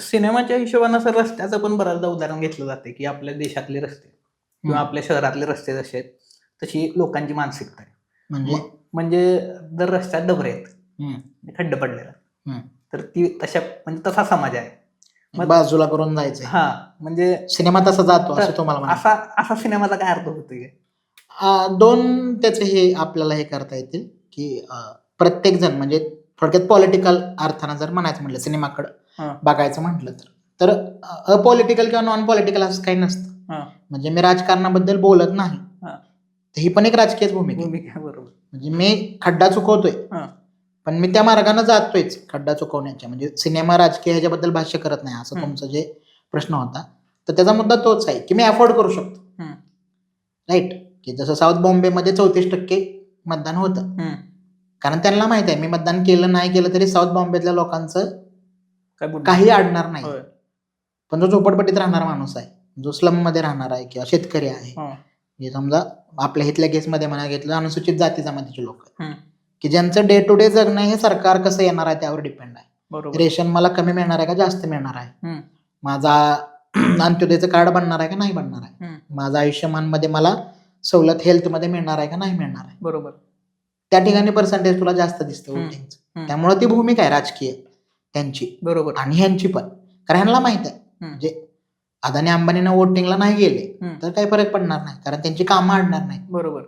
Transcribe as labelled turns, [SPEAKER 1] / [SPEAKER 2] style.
[SPEAKER 1] सिनेमाच्या हिशोबानं सर रस्त्याचं पण बऱ्याचदा उदाहरण घेतलं जाते की आपल्या देशातले रस्ते किंवा आपल्या शहरातले रस्ते जसे आहेत तशी लोकांची मानसिकता आहे.
[SPEAKER 2] म्हणजे
[SPEAKER 1] म्हणजे जर रस्त्यात डबरे आहेत, खड्डे पडलेला, तर ती म्हणजे तसा समाज आहे.
[SPEAKER 2] बाजूला करून जायचं.
[SPEAKER 1] हा म्हणजे
[SPEAKER 2] सिनेमा तसा जातो असं तुम्हाला म्हणायचं.
[SPEAKER 1] असा सिनेमाचा काय अर्थ होतोय?
[SPEAKER 2] दोन त्याचे हे आपल्याला हे करता येतील की प्रत्येक जण म्हणजे थोडक्यात पॉलिटिकल अर्थानं जर म्हणायचं म्हटलं सिनेमाकडं बघायचं म्हटलं तर अपॉलिटिकल किंवा नॉन पॉलिटिकल असं काही नसतं. म्हणजे मी राजकारणाबद्दल बोलत नाही, ही पण एक राजकीय भूमिका.
[SPEAKER 1] बरोबर.
[SPEAKER 2] म्हणजे मी खड्डा चुकवतोय पण मी त्या मार्गाने जातोयच खड्डा चुकवण्याच्या. म्हणजे सिनेमा राजकीय ह्याच्याबद्दल भाष्य करत नाही असं तुमचा जे प्रश्न होता, तर त्याचा मुद्दा तोच आहे की मी अफोर्ड करू शकतो. राईट. की जसं साऊथ बॉम्बेमध्ये 34% मतदान होतं, कारण त्यांना माहित आहे मी मतदान केलं नाही केलं तरी साऊथ बॉम्बेतल्या लोकांचं काही अडणार नाही. पण जो झोपडपट्टीत राहणारा माणूस आहे, जो स्लम मध्ये राहणार आहे किंवा शेतकरी आहे, हे समजा आपल्या इथल्या केसमध्ये म्हणा घेतलं अनुसूचित जाती जमातीचे लोक की ज्यांचं डे टू डे जगणं हे सरकार कसं येणार आहे त्यावर डिपेंड आहे. रेशन मला कमी मिळणार आहे का जास्त मिळणार आहे, माझा अंत्योदयचं कार्ड बनणार आहे का नाही बनणार आहे, माझा आयुष्यमान मध्ये मला सवलत हेल्थ मध्ये मिळणार आहे का नाही मिळणार आहे.
[SPEAKER 1] बरोबर.
[SPEAKER 2] त्या ठिकाणी पर्सेंटेज तुला जास्त दिसतं वोटिंगचं. त्यामुळे ती भूमिका आहे राजकीय त्यांची.
[SPEAKER 1] बरोबर.
[SPEAKER 2] आणि ह्यांची पण, कारण ह्यांना माहित आहे म्हणजे अदानी अंबानीनं वोटिंगला नाही गेले तर काही फरक पडणार नाही, कारण त्यांची कामं अडणार नाही.
[SPEAKER 1] बरोबर.